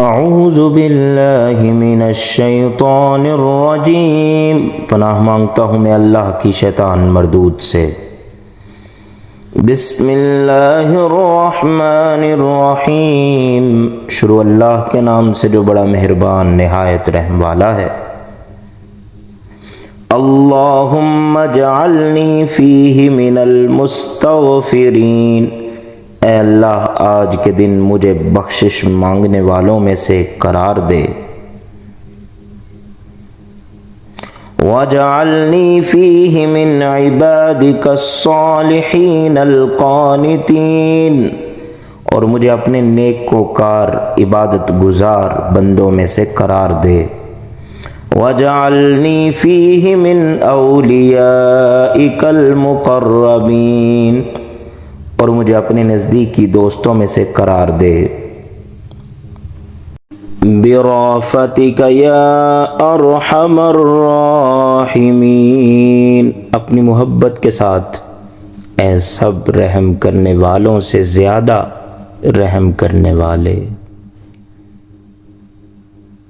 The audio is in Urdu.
اعوذ باللہ من الشیطان الرجیم، پناہ مانگتا ہوں میں اللہ کی شیطان مردود سے۔ بسم اللہ الرحمن الرحیم، شروع اللہ کے نام سے جو بڑا مہربان نہایت رحم والا ہے۔ اللہم اجعلنی فیہ من المستغفرین، اے اللہ آج کے دن مجھے بخشش مانگنے والوں میں سے قرار دے۔ وَاجْعَلْنِي فِيهِ مِنْ عِبَادِكَ الصَّالِحِينَ الْقَانِتِينَ، اور مجھے اپنے نیکوکار عبادت گزار بندوں میں سے قرار دے۔ وَاجْعَلْنِي فِيهِ مِنْ أَوْلِيَائِكَ الْمُقَرَّبِينَ، اور مجھے اپنے نزدیکی دوستوں میں سے قرار دے۔ برافت یا ارحم الراحمین، اپنی محبت کے ساتھ اے سب رحم کرنے والوں سے زیادہ رحم کرنے والے۔